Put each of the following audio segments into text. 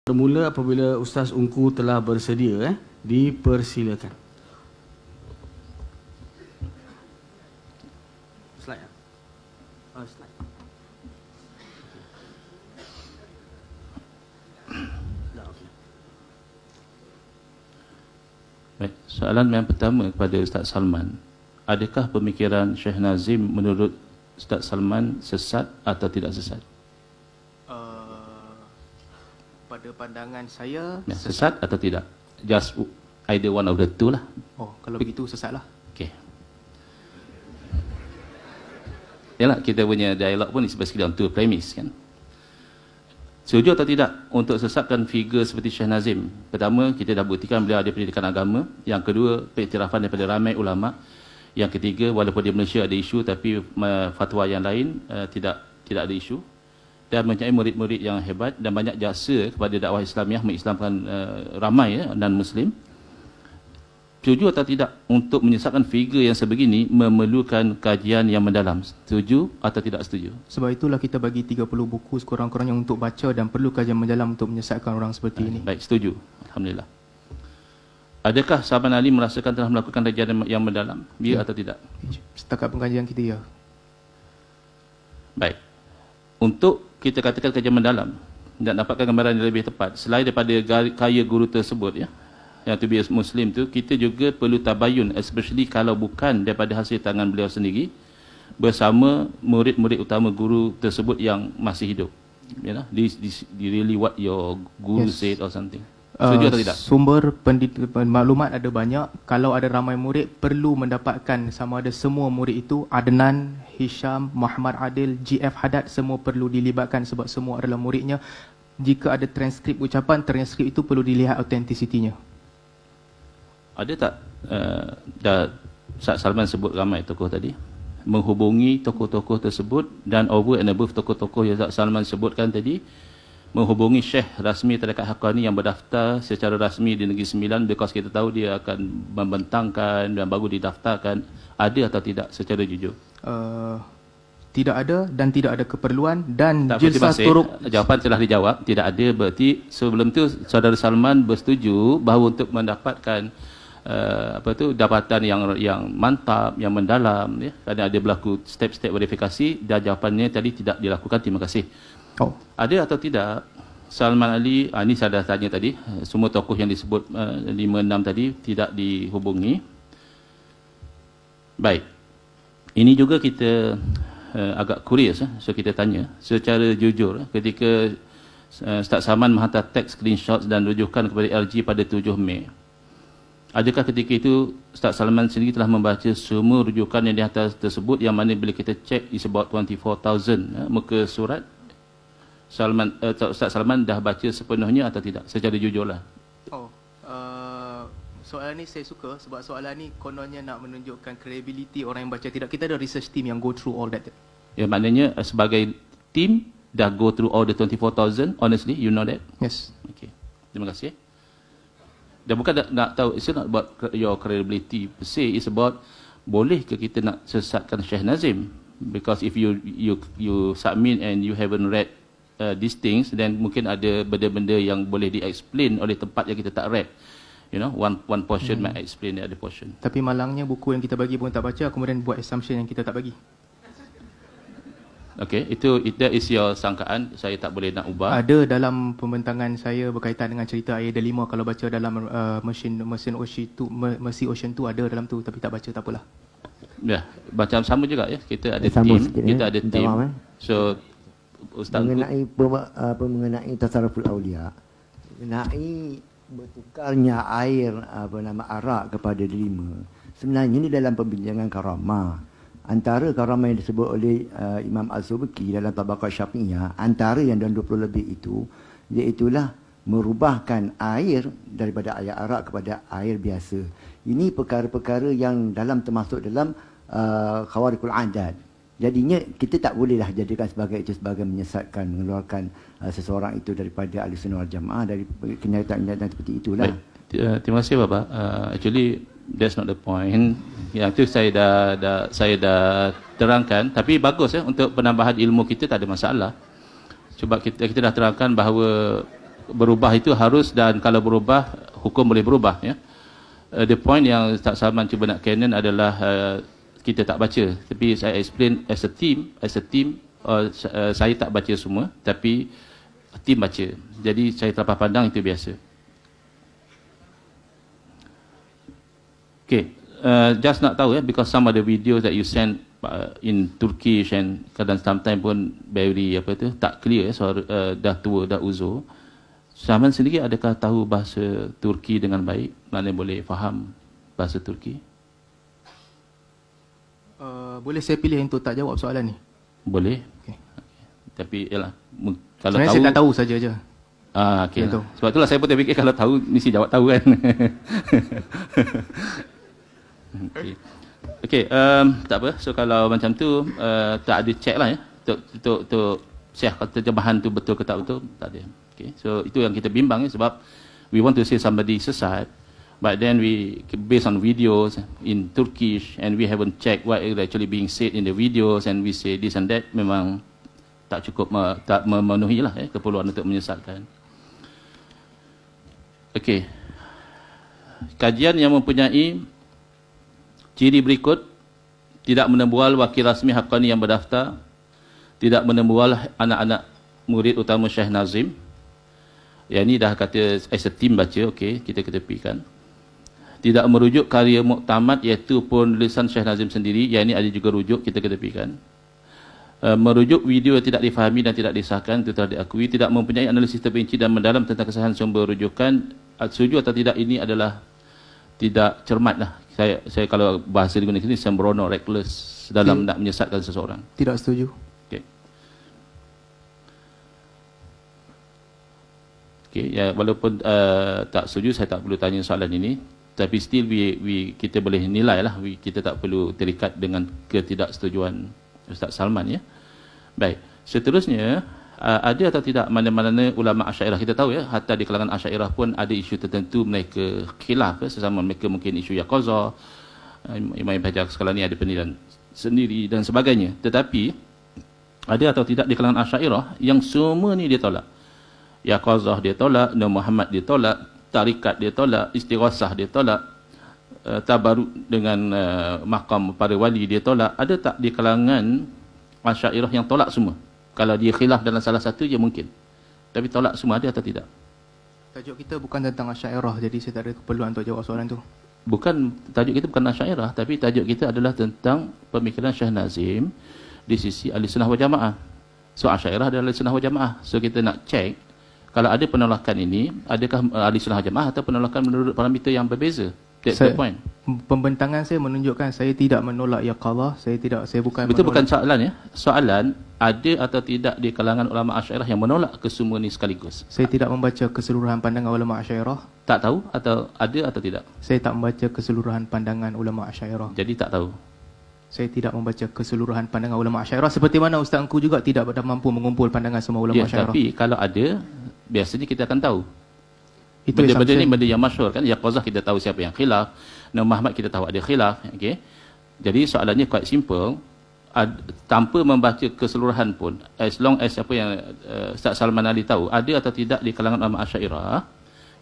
Bermula apabila Ustaz Ungku telah bersedia, dipersilakan. Slide. Slide. Baik, soalan yang pertama kepada Ustaz Salman. Adakah pemikiran Syekh Nazim menurut Ustaz Salman sesat atau tidak sesat? Pada pandangan saya, Ya, sesat atau tidak? Just either one of the two lah. Oh, kalau begitu sesatlah. Okey. Yalah, kita punya dialog pun is basically on two premise kan. Setuju atau tidak untuk sesatkan figure seperti Syekh Nazim? Pertama, kita dah buktikan beliau ada pendidikan agama. Yang kedua, pengiktirafan daripada ramai ulama. Yang ketiga, walaupun di Malaysia ada isu tapi fatwa yang lain tidak ada isu. Dan mempunyai murid-murid yang hebat dan banyak jasa kepada dakwah Islamiah mengislamkan ramai non-Muslim. Setuju atau tidak untuk menyesatkan figure yang sebegini memerlukan kajian yang mendalam? Setuju atau tidak setuju? Sebab itulah kita bagi 30 buku sekurang-kurangnya untuk baca dan perlu kajian mendalam untuk menyesatkan orang seperti ini. Baik, setuju. Alhamdulillah. Adakah Salman Ali merasakan telah melakukan kajian yang mendalam? Ya atau tidak? Setakat pengkajian kita, ya. Baik. Untuk kita katakan kajian mendalam dan dapatkan gambaran yang lebih tepat, selain daripada kaya guru tersebut, ya, yang to be Muslim tu, kita juga perlu tabayun, especially kalau bukan daripada hasil tangan beliau sendiri, bersama murid-murid utama guru tersebut yang masih hidup. You know, this really what your guru said or something. Setuju atau tidak? Sumber maklumat ada banyak. Kalau ada ramai murid, perlu mendapatkan sama ada semua murid itu, Adnan, Hisham, Muhammad Adil, GF Haddad, semua perlu dilibatkan sebab semua adalah muridnya. Jika ada transkrip ucapan, transkrip itu perlu dilihat autentisitinya. Ada tak dah Ustaz Salman sebut ramai tokoh tadi, menghubungi tokoh-tokoh tersebut dan over and above tokoh-tokoh yang Ustaz Salman sebutkan tadi, menghubungi Syekh rasmi Tarekat Haqqani yang berdaftar secara rasmi di Negeri Sembilan, because kita tahu dia akan membentangkan dan baru didaftarkan, ada atau tidak secara jujur? Tidak ada dan tidak ada keperluan, dan Jilsah Turuk, jawapan telah dijawab, tidak ada. Berarti sebelum tu Saudara Salman bersetuju bahawa untuk mendapatkan dapatan yang mantap, yang mendalam, ya, kerana ada berlaku step-step verifikasi, dan jawapannya tadi tidak dilakukan. Terima kasih. Ada atau tidak Salman Ali, ini saya dah tanya tadi, semua tokoh yang disebut 5-6 tadi tidak dihubungi. Baik, ini juga kita agak curious, so kita tanya secara jujur, ketika Ustaz Salman menghantar teks, screenshots dan rujukan kepada LG pada 7 Mei, adakah ketika itu Ustaz Salman sendiri telah membaca semua rujukan yang dihantar tersebut, yang mana bila kita cek is about 24,000 muka surat? Ustaz Salman dah baca sepenuhnya atau tidak? Secara jujurlah. Soalan ni saya suka sebab soalan ni kononnya nak menunjukkan credibility orang yang baca. Tidak, kita ada research team yang go through all that. Ya, maknanya sebagai team dah go through all the 24,000, honestly, you know that? Yes. Okay. Terima kasih. Dan bukan nak tahu, it's not about your credibility per se, it's about boleh ke kita nak sesatkan Syekh Nazim? Because if you submit and you haven't read these things, then mungkin ada benda-benda yang boleh di-explain oleh tempat yang kita tak read. You know, one portion might explain the other portion. Tapi malangnya buku yang kita bagi pun tak baca, kemudian buat assumption yang kita tak bagi. Okay, that is your sangkaan, saya tak boleh nak ubah. Ada dalam pembentangan saya berkaitan dengan cerita air delima, kalau baca dalam mesin Ocean tu ada dalam tu, tapi tak baca, tak apalah. Ya, macam sama juga ya, kita ada team, So Ustaz mengenai tasarruful aulia, mengenai bertukarnya air arak kepada delima, sebenarnya ini dalam perbincangan karamah. Antara karamah yang disebut oleh Imam Az-Zubki dalam Tabaqat Syafi'iyah, antara yang dalam 20 lebih itu, iaitulah merubahkan air daripada air arak kepada air biasa. Ini perkara-perkara yang termasuk dalam khawarikul adat. Jadinya kita tak bolehlah jadikan sebagai menyesatkan, mengeluarkan seseorang itu daripada ahli sunnah wal jamaah dari kenyataan-kenyataan seperti itulah. Baik, terima kasih Bapak. Actually that's not the point. Yang itu saya dah terangkan, tapi bagus ya, untuk penambahan ilmu kita tak ada masalah. Cuba kita dah terangkan bahawa berubah itu harus, dan kalau berubah hukum boleh berubah ya. The point yang Ustaz Salman cuba nak canon adalah kita tak baca, tapi saya explain as a team saya tak baca semua tapi team baca. Jadi saya terlepas pandang itu biasa. Okay, just nak tahu ya, because some of the videos that you send in Turkish and kadang sometimes pun very tak clear, dah tua, dah uzur. Salman sendiri adakah tahu bahasa Turki dengan baik? Mana boleh faham bahasa Turki? Boleh saya pilih untuk tak jawab soalan ni? Boleh. Okay. Tapi yalah, kalau sebenarnya tahu, saya tak tahu saja je. Okay lah. Sebab itulah saya pun terfikir kalau tahu mesti jawab tahu kan. Okay, tak apa. So kalau macam tu tak ada check lah ya, untuk syekh terjemahan tu betul ke tak betul, tak ada. Okay, so itu yang kita bimbang ya, sebab we want to say somebody sesat, but then we based on videos in Turkish and we haven't checked what is actually being said in the videos and we say this and that, memang tak cukup tak memenuhi lah keperluan untuk menyesatkan. Okay, kajian yang mempunyai ciri berikut: tidak menembual wakil rasmi Haqqani yang berdaftar, tidak menembual anak-anak murid utama Syekh Nazim. Yang ni dah kata as a team baca, okey, kita ketepikan. Tidak merujuk karya muktamad iaitu pun tulisan Syekh Nazim sendiri, yang ni ada juga rujuk, kita ketepikan. Merujuk video yang tidak difahami dan tidak disahkan, itu telah diakui. Tidak mempunyai analisis terperinci dan mendalam tentang kesahihan sumber rujukan. Setuju atau tidak, ini adalah tidak cermat lah. Saya kalau bahasa digunakan sini, sembrono, reckless dalam nak menyesatkan seseorang. Tidak setuju. Okay, ya, walaupun tak setuju, saya tak perlu tanya soalan ini, tapi still kita boleh nilai lah, kita tak perlu terikat dengan ketidaksetujuan Ustaz Salman ya. Baik, seterusnya ada atau tidak mana-mana ulama Asy'ariyah? Kita tahu ya, hatta di kalangan Asy'ariyah pun ada isu tertentu mereka khilaf sesama mereka, mungkin isu Yaqazah, Imam Hajar sekarang ni ada penilaian sendiri dan sebagainya. Tetapi ada atau tidak di kalangan Asy'ariyah yang semua ni dia tolak? Yaqazah dia tolak, Nur Muhammad dia tolak, tarikat dia tolak, istighasah dia tolak, tabaruk dengan makam para wali dia tolak. Ada tak di kalangan Asy'ariyah yang tolak semua? Kalau dia khilaf dalam salah satu je mungkin, tapi tolak semua, ada atau tidak? Tajuk kita bukan tentang Asy'ariyah, jadi saya tak ada keperluan untuk jawab soalan tu. Bukan, tajuk kita bukan Asy'ariyah, tapi tajuk kita adalah tentang pemikiran Syekh Nazim di sisi Ahlussunnah wal Jamaah. So Asy'ariyah adalah Ahlussunnah wal Jamaah. So kita nak check kalau ada penolakan ini, adakah Ahlussunnah wal Jamaah atau penolakan menurut parameter yang berbeza? That's the point. Pembentangan saya menunjukkan saya tidak menolak Yaqazah, saya bukan betul, menolak. bukan soalan ya. Soalan, ada atau tidak di kalangan ulama Asy'ariyah yang menolak kesemua ni sekaligus? Saya tidak membaca keseluruhan pandangan ulama Asy'ariyah. Tak tahu atau ada atau tidak? Saya tak membaca keseluruhan pandangan ulama Asy'ariyah. Jadi tak tahu. Saya tidak membaca keseluruhan pandangan ulama Asy'ariyah, seperti mana Ustaz Engku juga tidak mampu mengumpul pandangan semua ulama Asy'ariyah. Tapi kalau ada, biasanya kita akan tahu. Itu benda-benda ni benda yang masyhur kan. Yaqazah kita tahu siapa yang khilaf, Nur Muhammad kita tahu ada khilaf, okey. Jadi soalannya quite simple, tanpa membaca keseluruhan pun, as long as apa yang Ustaz Salman Ali tahu, ada atau tidak di kalangan ulama Asy'ariyah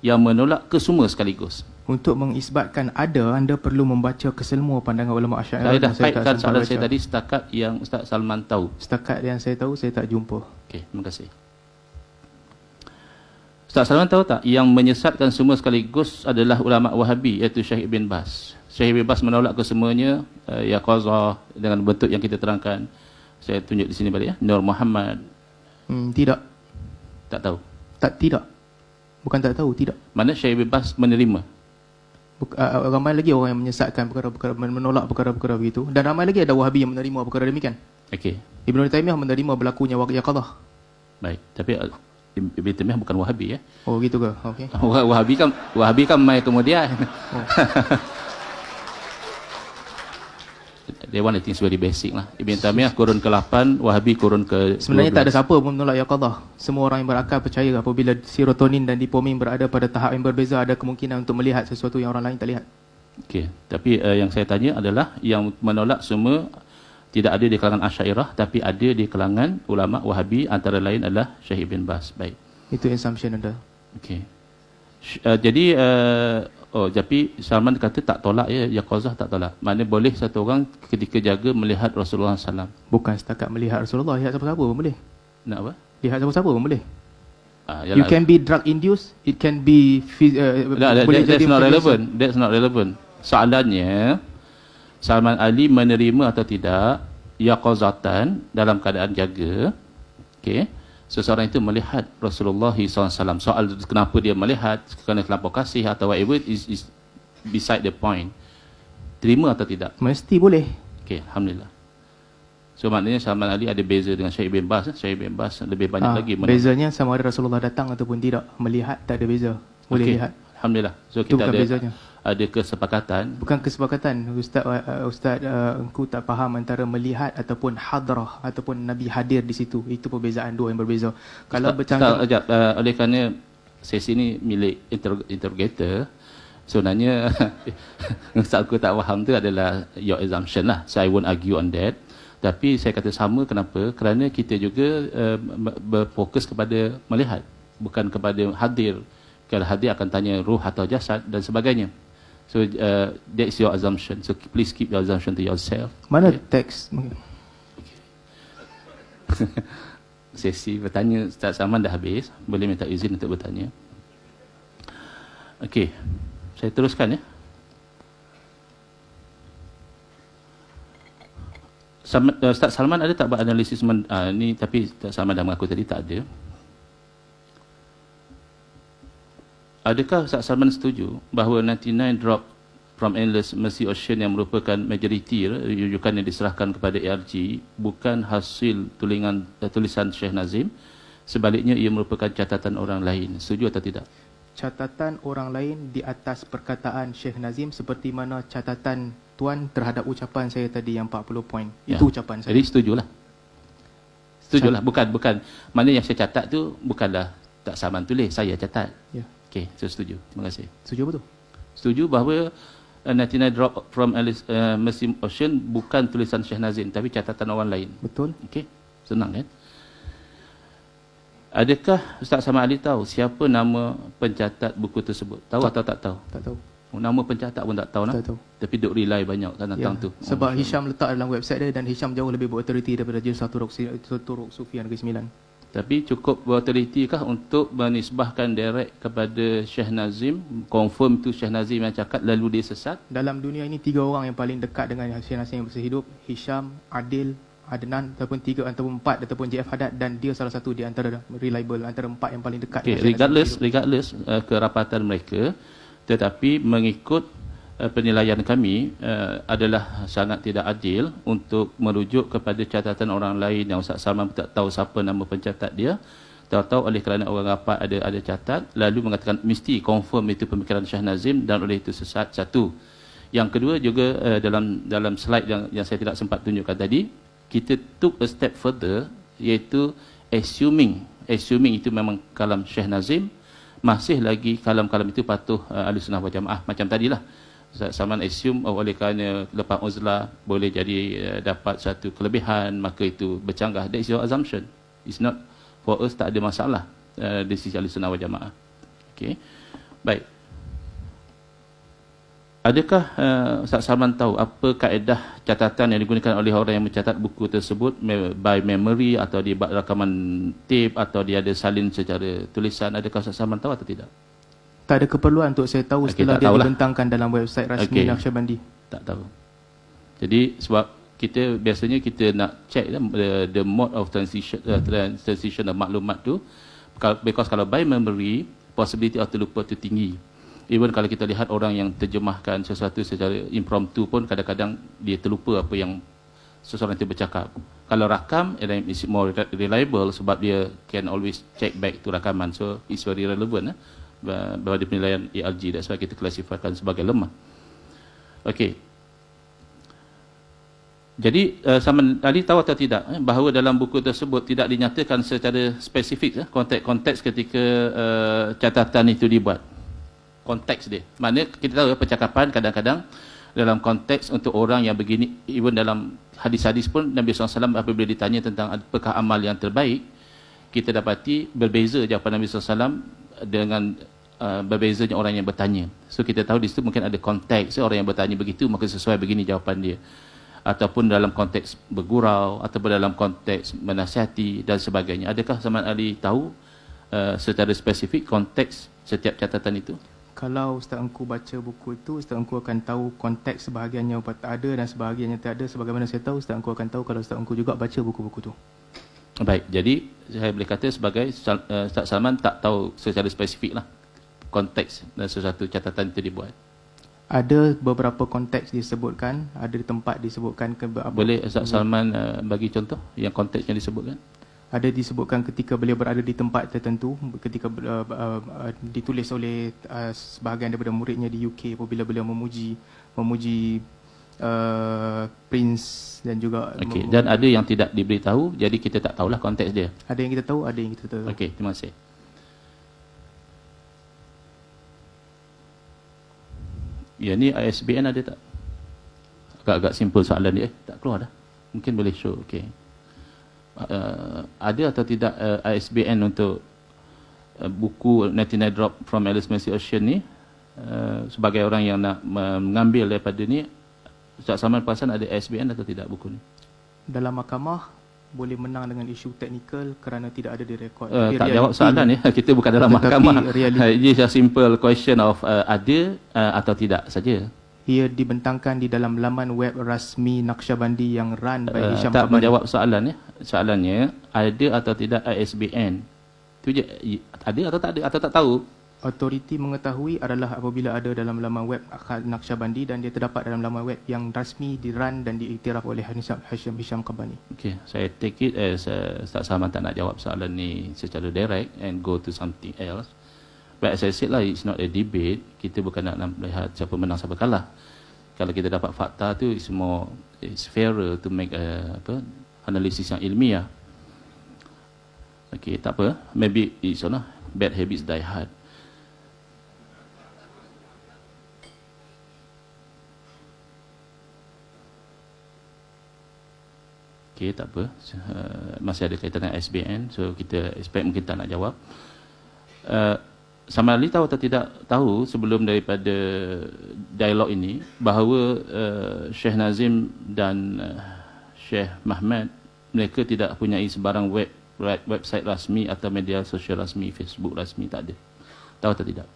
yang menolak kesemua sekaligus? Untuk mengisbatkan ada, anda perlu membaca kesemua pandangan ulama Asy'ariyah. Saya dah kaitkan soalan saya tadi setakat yang Ustaz Salman tahu. Setakat yang saya tahu, saya tak jumpa. Okey, terima kasih. Ustaz Salman tahu tak yang menyesatkan semua sekaligus adalah ulama Wahabi, iaitu Syekh Ibn Baz. Syekh Ibn Baz menolak kesemuanya, Yaqazah dengan bentuk yang kita terangkan. Saya tunjuk di sini balik ya. Nur Muhammad. Tidak. Tak tahu. Tidak. Bukan tak tahu, tidak. Mana Syekh Ibn Baz menerima? Ramai lagi orang yang menyesatkan perkara-perkara, menolak perkara-perkara begitu, dan ramai lagi ada Wahabi yang menerima perkara demikian. Okey. Ibn Taimiyah menerima berlakunya Yaqazah. Baik, tapi Ibn Taimiyah bukan Wahabi ya. Oh gitu ke? Okey. Wahabi kan mai kemudian. Oh. They want the things very basic lah. Ibn Taimiyah kurun ke-8, Wahabi kurun ke-12. Sebenarnya tak ada siapa pun menolak Yaqazah. Semua orang yang berakal percaya apabila serotonin dan dopamine berada pada tahap yang berbeza, ada kemungkinan untuk melihat sesuatu yang orang lain tak lihat. Okey, tapi yang saya tanya adalah yang menolak semua tidak ada di kalangan Asy'ariyah, tapi ada di kalangan ulama Wahabi, antara lain adalah Syekh Ibn Baz. Baik. Itu assumption anda. Okey. Jadi tapi Salman kata tak tolak ya, Yaqazah tak tolak. Maknanya boleh satu orang ketika jaga melihat Rasulullah SAW. Bukan setakat melihat Rasulullah, lihat siapa-siapa pun boleh. Nak apa? Lihat siapa-siapa pun boleh. Yalah. You can be drug induced, it can be that's not relevant. That's not relevant. Soalannya, Salman Ali menerima atau tidak yaqazatan dalam keadaan jaga. Okey. Seseorang itu melihat Rasulullah SAW. Soal kenapa dia melihat, kerana terlampau kasih atau whatever is beside the point. Terima atau tidak? Mesti boleh. Okey, alhamdulillah. So maknanya Salman Ali ada beza dengan Syekh bin Baz. Syekh bin Baz lebih banyak lagi. Bezanya sama ada Rasulullah datang ataupun tidak. Melihat tak ada beza. Boleh lihat. Alhamdulillah. So Itu kita bukan bezanya. ada kesepakatan. Bukan kesepakatan. Ustaz engkau tak faham antara melihat ataupun hadrah ataupun Nabi hadir di situ. Itu perbezaan dua yang berbeza. Kalau bercakap Oleh kerana sesi ni milik interrogator, sebenarnya Ustaz aku tak faham tu adalah your assumption lah. So I won't argue on that. Tapi saya kata sama, kenapa? Kerana kita juga berfokus kepada melihat, bukan kepada hadir. Kalau hadir akan tanya ruh atau jasad dan sebagainya. So that's your assumption. So please keep your assumption to yourself. mana teks? Sesi bertanya Ustaz Salman dah habis. Boleh minta izin untuk bertanya. Okey. Saya teruskan ya. Ustaz Salman ada tak buat analisis ni, tapi Ustaz Salman dah mengaku tadi tak ada. Adakah Ustaz Salman setuju bahawa 99 drop from Endless Mercy Ocean yang merupakan majoriti rujukan yang diserahkan kepada ARG bukan hasil tulisan Syekh Nazim, sebaliknya ia merupakan catatan orang lain? Setuju atau tidak? Catatan orang lain di atas perkataan Syekh Nazim, seperti mana catatan Tuan terhadap ucapan saya tadi yang 40 poin. Itu ucapan saya. Jadi setujulah. Setujulah. Bukan. Mana yang saya catat tu bukanlah tak Salman tulis, saya catat. Ya. Okey, saya setuju. Terima kasih. Setuju betul? Setuju bahawa 99 drop from Mercy Ocean bukan tulisan Syekh Nazim, tapi catatan orang lain. Betul. Okey, senang kan? Adakah Ustaz Salman Ali tahu siapa nama pencatat buku tersebut? Tahu atau tak tahu? Tak tahu. Nama pencatat pun tak tahu nak. Tak tahu. Tapi duk rely banyak kan tentang tu. Sebab Hisham letak dalam website dia, dan Hisham jauh lebih berautoriti daripada Jalsatul Turuq Sufian ke-9. Tapi cukup berautoriti kah untuk menisbahkan direct kepada Syekh Nazim, confirm tu Syekh Nazim yang cakap lalu dia sesat? Dalam dunia ini 3 orang yang paling dekat dengan Syekh Nazim yang bersih hidup, Hisham, Adil, Adnan, ataupun 3 ataupun 4 ataupun JF Haddad, dan dia salah satu di antara reliable, antara 4 yang paling dekat. Okay, regardless kerapatan mereka, tetapi mengikut penilaian kami adalah sangat tidak adil untuk merujuk kepada catatan orang lain yang Ustaz Salman tak tahu siapa nama pencatat dia. Tahu-tahu oleh kerana orang rapat ada catat, lalu mengatakan mesti confirm itu pemikiran Syekh Nazim dan oleh itu sesat. Satu. Yang kedua juga dalam slide yang saya tidak sempat tunjukkan tadi, kita took a step further, iaitu assuming itu memang kalam Syekh Nazim, masih lagi kalam-kalam itu patuh Ahlussunnah wal Jamaah. Macam tadilah Salman assume oleh kerana lepas uzlah boleh jadi dapat satu kelebihan, maka itu bercanggah. That is your assumption. It's not for us, tak ada masalah di sisi Ahlussunnah wal Jamaah. Okay. Baik. Adakah Ustaz Salman tahu apa kaedah catatan yang digunakan oleh orang yang mencatat buku tersebut, by memory atau di rakaman tape atau dia ada salin secara tulisan? Adakah Ustaz Salman tahu atau tidak? Tak ada keperluan untuk saya tahu setelah dia dibentangkan dalam website rasmi Naqsyabandi. Tak tahu. Jadi sebab biasanya kita nak check the mode of transition of maklumat tu, because kalau by memory, possibility of terlupa tu tinggi. Even kalau kita lihat orang yang terjemahkan sesuatu secara impromptu pun kadang-kadang dia terlupa apa yang seseorang itu bercakap. Kalau rakam, it's more reliable sebab dia can always check back to rakaman. So it's very relevant pada penilaian ARG. That's why kita klasifikasikan sebagai lemah. Okey. Jadi Salman Ali tahu atau tidak bahawa dalam buku tersebut tidak dinyatakan secara spesifik konteks ketika catatan itu dibuat. Konteks dia. Maknanya kita tahu percakapan kadang-kadang dalam konteks untuk orang yang begini, even dalam hadis-hadis pun Nabi SAW apabila ditanya tentang apakah amal yang terbaik, kita dapati berbeza jawapan Nabi SAW dengan berbezanya orang yang bertanya. So kita tahu di situ mungkin ada konteks, orang yang bertanya begitu maka sesuai begini jawapan dia, ataupun dalam konteks bergurau, ataupun dalam konteks menasihati dan sebagainya. Adakah Saman Ali tahu secara spesifik konteks setiap catatan itu? Kalau Ustaz Engku baca buku itu, Ustaz Engku akan tahu konteks sebahagiannya tak ada dan sebahagiannya tak ada. Sebagaimana saya tahu, Ustaz Engku akan tahu kalau Ustaz Engku juga baca buku-buku itu. Baik, jadi saya boleh kata sebagai Ustaz Salman tak tahu secara spesifik lah konteks dan sesuatu catatan itu dibuat. Ada beberapa konteks disebutkan, ada tempat disebutkan. Boleh Ustaz Salman bagi contoh yang konteks yang disebutkan? Ada disebutkan ketika beliau berada di tempat tertentu, ketika ditulis oleh sebahagian daripada muridnya di UK apabila beliau memuji Prince dan juga Okey, dan ada yang tidak diberitahu, jadi kita tak tahulah konteks dia. ada yang kita tahu, ada yang kita tahu. Okey, terima kasih. Ya, ni ISBN ada tak? Agak-agak simple soalan dia. Tak keluar dah. Mungkin boleh show. Okey. Ada atau tidak ISBN untuk buku 99 Drop from Alice Mercy Ocean ni? Sebagai orang yang nak mengambil daripada ni, Ustaz Salman perasan ada ISBN atau tidak buku ni? Dalam mahkamah boleh menang dengan isu teknikal kerana tidak ada direkod. Tak jawab soalan ya. Kita bukan dalam mahkamah. Ini just simple question of ada atau tidak saja. Ia dibentangkan di dalam laman web rasmi Naqsyabandi yang run by Hisham tak Qabani. menjawab soalan ya. Soalannya ada atau tidak ISBN. Itu je, ada atau tak ada atau tak tahu. Autoriti mengetahui adalah apabila ada dalam laman web Naqsyabandi dan dia terdapat dalam laman web yang rasmi dirun dan diiktiraf oleh Hisham Qabani. Okay, saya take it as Ustaz Salman tak nak jawab soalan ni secara direct and go to something else. But as I said lah, it's not a debate. Kita bukan nak melihat siapa menang siapa kalah. Kalau kita dapat fakta tu, it's fairer to make analisis yang ilmiah. Okay, tak apa. Maybe it's bad habits die hard. Okay, tak apa. Masih ada kaitan dengan SBN, so kita expect mungkin tak nak jawab. Saman Ali tahu atau tidak tahu sebelum daripada dialog ini bahawa Syekh Nazim dan Syekh Mahmad, mereka tidak mempunyai sebarang website rasmi atau media sosial rasmi, Facebook rasmi, tak ada. Tahu atau tidak?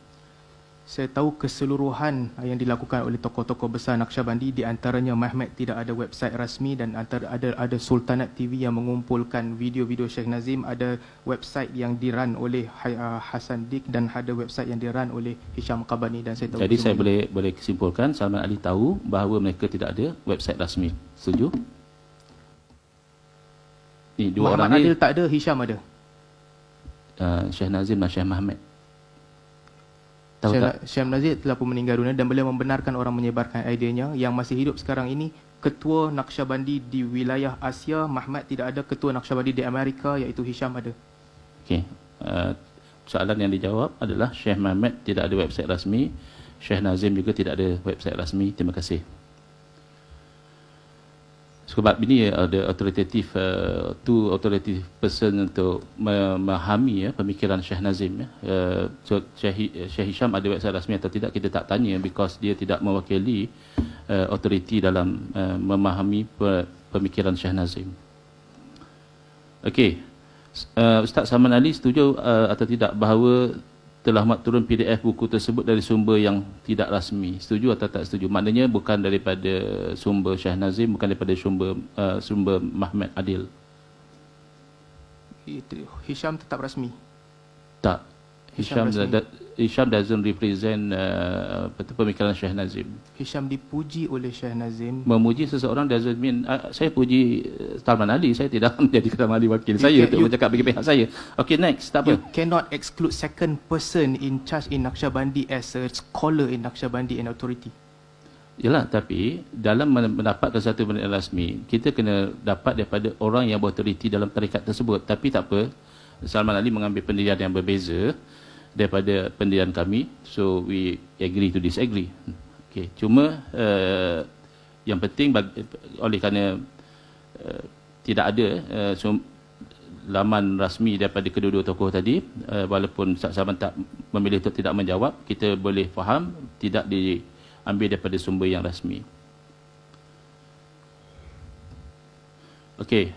Saya tahu keseluruhan yang dilakukan oleh tokoh-tokoh besar Naqsyabandi, di antaranya Mahmad tidak ada website rasmi dan ada Sultanat TV yang mengumpulkan video-video Syekh Nazim, ada website yang dirun oleh Hasan Dik dan ada website yang dirun oleh Hisham Qabani dan saya tahu. Jadi saya boleh kesimpulan Salman Ali tahu bahawa mereka tidak ada website rasmi. Setuju? Ni dua Muhammad orang ni. Adil tak ada, Hisham ada. Syekh Nazim dan Syekh Mahmad. Tahu tak? Syekh Nazim telah pun meninggal dunia dan beliau membenarkan orang menyebarkan idenya. Yang masih hidup sekarang ini ketua Naqsyabandi di wilayah Asia, Mahmad tidak ada. Ketua Naqsyabandi di Amerika iaitu Hisham ada. Okey. Soalan yang dijawab adalah Syekh Mahmad tidak ada website rasmi, Syekh Nazim juga tidak ada website rasmi. Terima kasih. Sebab ini ada authoritative two authoritative person untuk memahami pemikiran Syekh Nazim. So Syekh Hisham ada website rasmi atau tidak kita tak tanya, because dia tidak mewakili authority dalam memahami pemikiran Syekh Nazim. Okey. Ustaz Salman Ali setuju atau tidak bahawa telah turun PDF buku tersebut dari sumber yang tidak rasmi? Setuju atau tak setuju? Maknanya bukan daripada sumber Syekh Nazim, bukan daripada sumber Mahmad Adil. Hisham tetap rasmi. Tak. Hisham doesn't represent pemikiran Syekh Nazim. Hisham dipuji oleh Syekh Nazim. Memuji seseorang doesn't mean saya puji Salman Ali, saya tidak menjadi Salman Ali wakil saya untuk bercakap bagi pihak saya. Okay, next. Tak apa. You cannot exclude second person in charge in Naqsyabandi as a scholar in Naqsyabandi and authority. Yalah, tapi dalam mendapatkan satu benda rasmi, kita kena dapat daripada orang yang berautoriti dalam tarikat tersebut. Tapi tak apa, Salman Ali mengambil pendirian yang berbeza daripada pendirian kami, so we agree to disagree. Okay. Cuma yang penting oleh kerana tidak ada laman rasmi daripada kedua-dua tokoh tadi, walaupun Ustaz Salman tak memilih untuk tidak menjawab, kita boleh faham tidak diambil daripada sumber yang rasmi. Okey.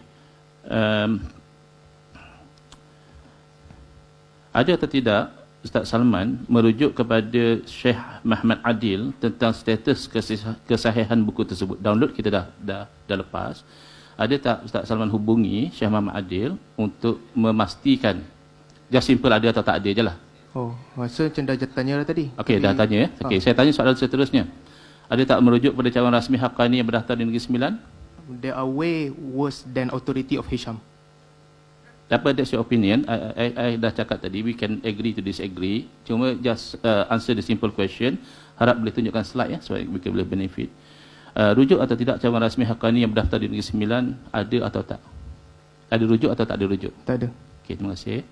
Ada atau tidak Ustaz Salman merujuk kepada Syekh Muhammad Adil tentang status kesahihan buku tersebut? Download kita dah lepas. Ada tak Ustaz Salman hubungi Syekh Muhammad Adil untuk memastikan? Just simple ada atau tak ada je lah. Oh, masa macam dah tanya dah tadi. Okey, dah tanya. Okey, saya tanya soalan seterusnya. Ada tak merujuk pada calon rasmi Haqqani yang berdaftar di Negeri Sembilan? They are way worse than authority of Hisham. Apa that's your opinion? I dah cakap tadi, we can agree to disagree. Cuma just answer the simple question. Harap boleh tunjukkan slide ya, supaya we boleh benefit. Rujuk atau tidak calon rasmi Haqqani yang berdaftar di Negeri Sembilan, ada atau tak? Ada rujuk atau tak ada rujuk? Tak ada. Okey, terima kasih.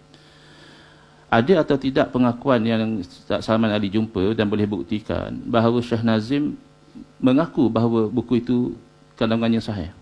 Ada atau tidak pengakuan yang Ustaz Salman Ali jumpa dan boleh buktikan bahawa Syekh Nazim mengaku bahawa buku itu kandungannya sahih?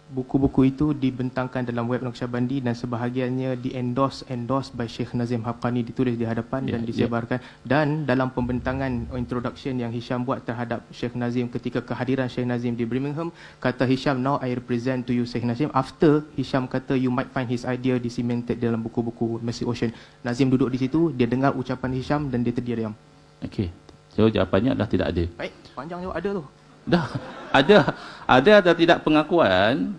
Buku-buku itu dibentangkan dalam web Naqsyabandi dan sebahagiannya endorse by Syekh Nazim Haqqani, ditulis di hadapan dan disebarkan. Dan dalam pembentangan introduction yang Hisham buat terhadap Syekh Nazim ketika kehadiran Syekh Nazim di Birmingham, kata Hisham, now I represent to you Syekh Nazim. After Hisham kata you might find his idea cemented dalam buku-buku Mercy Ocean. Nazim duduk di situ, dia dengar ucapan Hisham dan dia terdiam diam. Okey. So jawapannya dah tidak ada. Baik, panjang jawab ada tu. Dah ada atau tidak pengakuan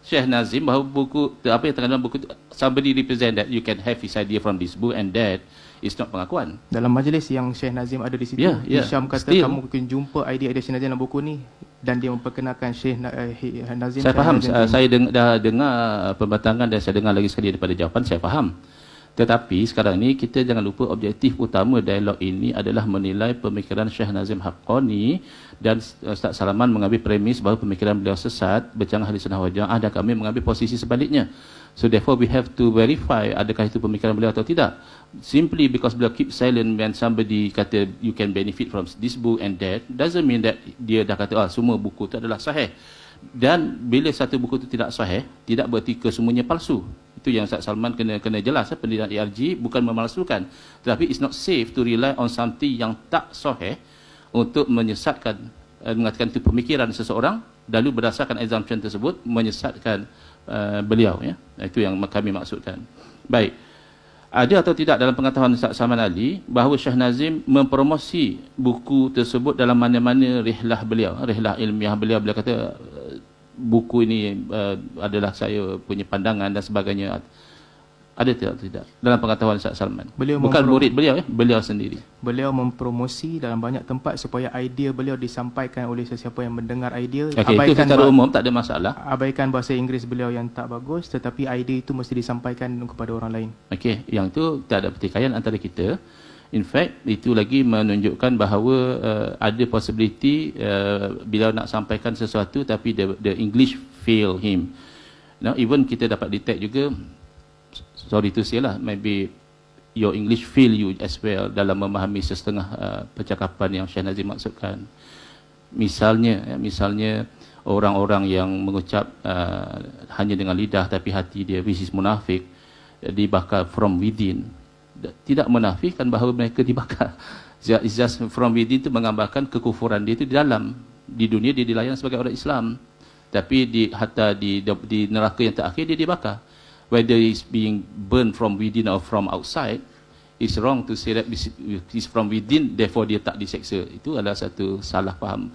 Syekh Nazim bahawa buku apa yang terkandung buku somebody represent that you can have his idea from this book and that is not pengakuan. Dalam majlis yang Syekh Nazim ada di situ, Hisham kata kamu mungkin jumpa idea Syekh Nazim dalam buku ni dan dia memperkenalkan Syekh Nazim. Saya faham, saya dah dengar pembatangan dan saya dengar lagi sekali daripada jawapan, saya faham. Tetapi sekarang ni kita jangan lupa objektif utama dialog ini adalah menilai pemikiran Syekh Nazim Haqqani, dan Ustaz Salman mengambil premis bahawa pemikiran beliau sesat, bercanggah ahli sunnah wal jamaah, dan kami mengambil posisi sebaliknya. So therefore we have to verify adakah itu pemikiran beliau atau tidak. Simply because beliau keep silent when somebody kata you can benefit from this book and that doesn't mean that dia dah kata semua buku itu adalah sahih. Dan bila satu buku itu tidak sahih, tidak bererti kesemuanya palsu. Itu yang Ustaz Salman kena jelas. Pendirian ERG bukan memalsukan, tetapi it's not safe to rely on something yang tak sahih untuk menyesatkan, mengatakan itu pemikiran seseorang, lalu berdasarkan assumption tersebut menyesatkan beliau. Ya, itu yang kami maksudkan. Baik. Ada atau tidak dalam pengetahuan Ustaz Salman Ali bahawa Syekh Nazim mempromosi buku tersebut dalam mana-mana rihlah beliau, rihlah ilmiah beliau. Beliau kata buku ini adalah saya punya pandangan dan sebagainya. Ada atau tidak dalam pengetahuan Ustaz Salman? Bukan murid beliau, beliau sendiri. Beliau mempromosi dalam banyak tempat supaya idea beliau disampaikan oleh sesiapa yang mendengar idea. Okey, itu secara umum tak ada masalah. Abaikan bahasa Inggeris beliau yang tak bagus, tetapi idea itu mesti disampaikan kepada orang lain. Okey, yang itu tak ada pertikaian antara kita. In fact, itu lagi menunjukkan bahawa ada possibility bila nak sampaikan sesuatu tapi the English fail him. Now even kita dapat detect juga, sorry to say lah, maybe your English fail you as well dalam memahami setengah percakapan yang Syekh Nazim maksudkan. Misalnya orang-orang yang mengucap hanya dengan lidah tapi hati dia which is munafik, dibakar from within. Tidak menafikan bahawa mereka dibakar. It's just from within itu menggambarkan kekufuran dia itu di dalam. Di dunia dia dilayan sebagai orang Islam, tapi hatta di neraka yang terakhir dia dibakar. Whether it's being burned from within or from outside, it's wrong to say that it's from within, therefore dia tak diseksa. Itu adalah satu salah faham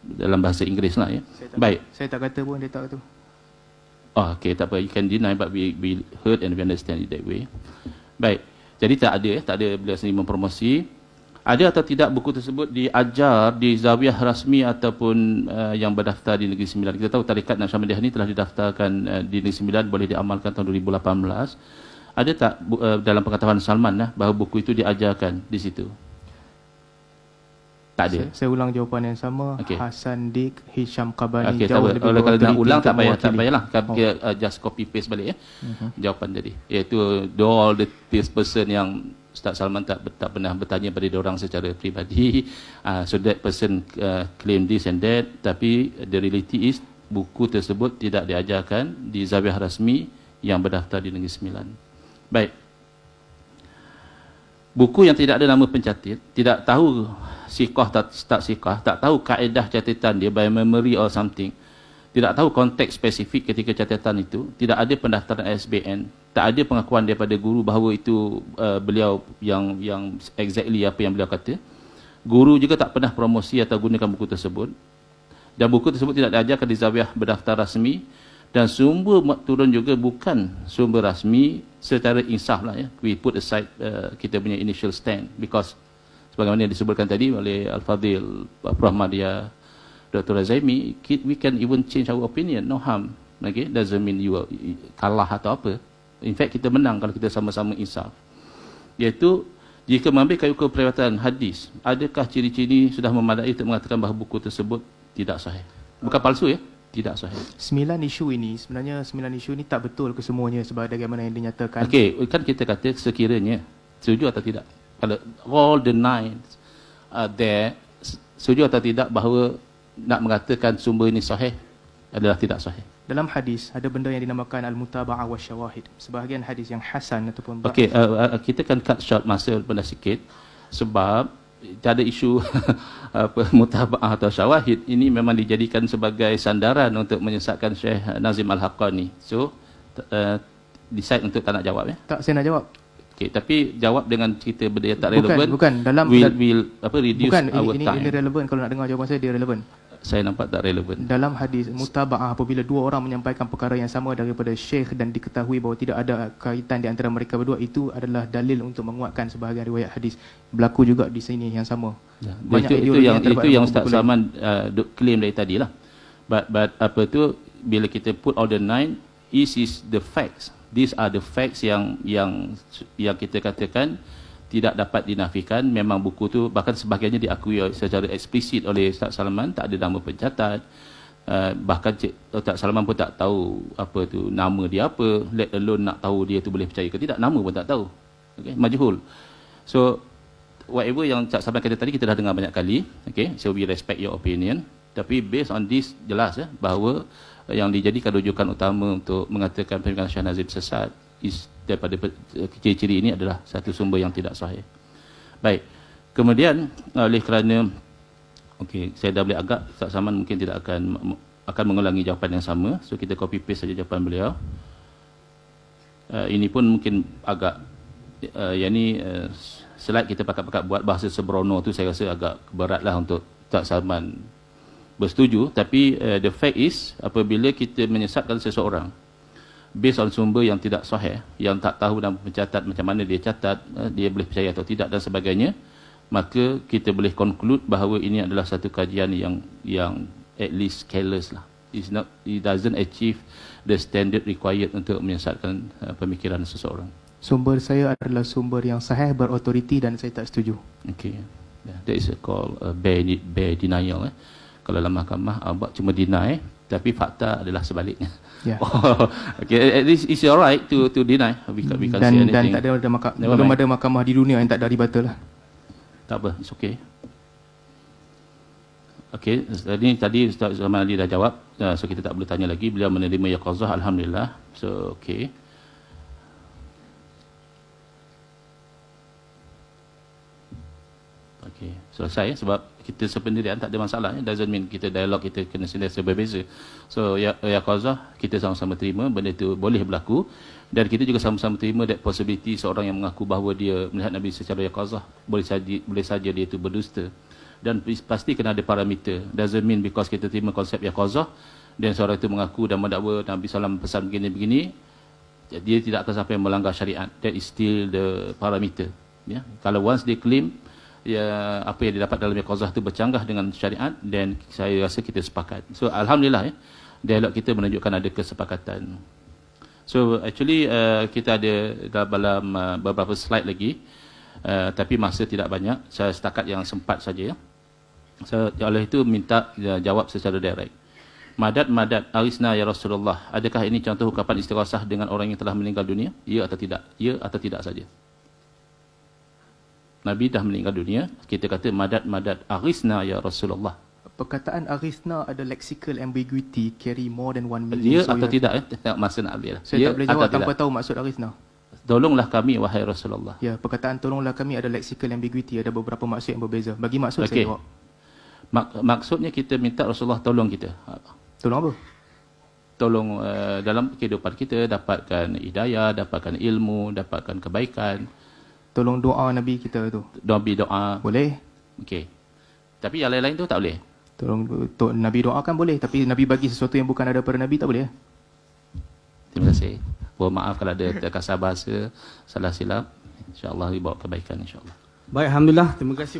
dalam bahasa Inggeris lah ya. Baik. Saya tak kata pun dia tak kata. Okay, tak apa. You can deny but we heard and we understand it that way. Baik. Jadi tak ada beliau sendiri mempromosi. Ada atau tidak buku tersebut diajar di zawiyah rasmi ataupun yang berdaftar di Negeri Sembilan? Kita tahu Tarikat Naqsyabandiyah ini telah didaftarkan di Negeri Sembilan, boleh diamalkan tahun 2018. Ada tak dalam pengetahuan Salman bahawa buku itu diajarkan di situ? Tak ada. Saya ulang jawapan yang sama. Hasan Dik, Hisham Qabani. Jauh lebih kalau nak ulang tak payahlah. Just copy paste balik ya. Jawapan tadi. Iaitu all this person yang Ustaz Salman tak pernah bertanya pada diorang secara peribadi. So that person claim this and that. Tapi the reality is buku tersebut tidak diajarkan di zawiyah rasmi yang berdaftar di Negeri Sembilan. Baik. Buku yang tidak ada nama pencatat, tidak tahu siqah tak siqah, tak tahu kaedah catatan dia by memory or something, tidak tahu konteks spesifik ketika catatan itu, tidak ada pendaftaran SBN, tak ada pengakuan daripada guru bahawa itu beliau yang exactly apa yang beliau kata. Guru juga tak pernah promosi atau gunakan buku tersebut. Dan buku tersebut tidak diajarkan di Zawiyah berdaftar rasmi, dan sumber turun juga bukan sumber rasmi secara insaf lah ya. We put aside kita punya initial stand, because sebagaimana yang disebutkan tadi oleh Al-Fadhil Prof. Madya Dr. Azaimi, we can even change our opinion, no harm. Okay? Doesn't mean you kalah atau apa. In fact, kita menang kalau kita sama-sama insaf. Iaitu, jika mengambil kayu keperibatan hadis, adakah ciri-ciri sudah memadai untuk mengatakan bahawa buku tersebut tidak sahih? Bukan palsu ya, tidak sahih. 9 isu ini, sebenarnya 9 isu ini tak betul kesemuanya sebagaimana yang dinyatakan. Okey, kan kita kata sekiranya, setuju atau tidak? Kalau all the 9 are there, setuju atau tidak bahawa nak mengatakan sumber ini sahih adalah tidak sahih? Dalam hadis ada benda yang dinamakan al-mutaba'ah wa syawahid. Sebahagian hadis yang hasan ataupun okey, kita kan cut short masa benda sikit sebab tak ada isu mutaba'ah atau syawahid. Ini memang dijadikan sebagai sandaran untuk menyesatkan Syekh Nazim Al-Haqqani. So decide untuk tak nak jawab ya? Tak, saya nak jawab. Okey, tapi jawab dengan cerita benda yang tak relevan. Bukan dalam will reduce bukan, our time. Ini relevan. Kalau nak dengar jawapan saya, dia relevan. Saya nampak tak relevan. Dalam hadis mutaba'ah, apabila dua orang menyampaikan perkara yang sama daripada syekh dan diketahui bahawa tidak ada kaitan di antara mereka berdua, itu adalah dalil untuk menguatkan sebahagian riwayat hadis. Berlaku juga di sini yang sama. Ya, itu yang Ustaz Salman claim dari tadi lah. But apa tu, bila kita put all the 9, is the facts. These are the facts yang kita katakan tidak dapat dinafikan. Memang buku tu bahkan sebahagiannya diakui secara eksplisit oleh Ustaz Salman, tak ada nama pencatat. Bahkan Ustaz Salman pun tak tahu apa tu nama dia apa, let alone nak tahu dia tu boleh percaya ke tidak, nama pun tak tahu. Okay, majhul. So whatever yang Ustaz Salman kata tadi kita dah dengar banyak kali. Okay, so we respect your opinion. Tapi based on this, jelas ya bahawa yang dijadikan rujukan utama untuk mengatakan pemikiran Syekh Nazim sesat daripada ciri-ciri ini adalah satu sumber yang tidak sahih. Baik. Kemudian oleh kerana okey, saya dah boleh agak, Ustaz Salman mungkin tidak akan mengulangi jawapan yang sama. So kita copy paste saja jawapan beliau. Ini pun mungkin agak yang ni slide kita pakat-pakat buat bahasa sembrono tu, saya rasa agak beratlah untuk Ustaz Salman bersetuju. Tapi the fact is, apabila kita menyesatkan seseorang based on sumber yang tidak sahih, yang tak tahu dan mencatat macam mana dia catat, dia boleh percaya atau tidak dan sebagainya, maka kita boleh conclude bahawa ini adalah satu kajian yang at least careless lah. It doesn't achieve the standard required untuk menyesatkan pemikiran seseorang. Sumber saya adalah sumber yang sahih, berautoriti, dan saya tak setuju. Okay, that is called bare denial. Kalau dalam mahkamah abang cuma deny, tapi fakta adalah sebaliknya. Yeah. Okay, at least it's alright to deny. We can't say anything. Dan tak ada belum ada mahkamah di dunia yang tak ada rebuttal lah. Tak apa, it's okay. Okay, tadi Ustaz Zaman Ali dah jawab, so kita tak boleh tanya lagi. Beliau menerima yaqazah, alhamdulillah. So okay. Okay, selesai sebab kita sependirian tak ada masalah. Doesn't mean kita dialog kita kena sentiasa berbeza. So yaqazah kita sama-sama terima, benda itu boleh berlaku, dan kita juga sama-sama terima that possibility seorang yang mengaku bahawa dia melihat Nabi secara yaqazah boleh saja dia itu berdusta, dan pasti kena ada parameter. Doesn't mean because kita terima konsep yaqazah dan seorang itu mengaku dan mendakwa Nabi SAW pesan begini-begini, dia tidak akan sampai melanggar syariat. That is still the parameter. Ya, kalau once they claim ya, apa yang didapat dalam yaqazah itu bercanggah dengan syariat, dan saya rasa kita sepakat. So alhamdulillah ya, dialog kita menunjukkan ada kesepakatan. So actually kita ada dalam beberapa slide lagi, tapi masa tidak banyak. Saya setakat yang sempat saja ya. So oleh itu minta jawab secara direct. Madad arisna ya Rasulullah, adakah ini contoh ungkapan istighasah dengan orang yang telah meninggal dunia? Ya atau tidak? Ya atau tidak saja. Nabi dah meninggal dunia, kita kata madad arisna ya Rasulullah. Perkataan aghithna ada lexical ambiguity, carry more than one meaning. Dia So atau you- tidak? Tengok masa nak ambil. Saya Dia tak boleh atau jawab tanpa tidak? tahu maksud aghithna. Tolonglah kami, wahai Rasulullah. Ya, perkataan tolonglah kami ada lexical ambiguity, ada beberapa maksud yang berbeza. Bagi maksud Okey. saya jawab. Maksudnya kita minta Rasulullah tolong kita. Tolong apa? Tolong dalam kehidupan kita dapatkan hidayah, dapatkan ilmu, dapatkan kebaikan, Tolong doa Nabi kita tu. doa. Boleh? Okey. Tapi yang lain-lain tu tak boleh. Tolong Nabi doakan boleh, tapi Nabi bagi sesuatu yang bukan ada pada Nabi tak boleh. Terima kasih. Mohon maaf kalau ada terkasar bahasa, salah silap. InsyaAllah dibawa kebaikan insyaAllah. Baik, alhamdulillah. Terima kasih.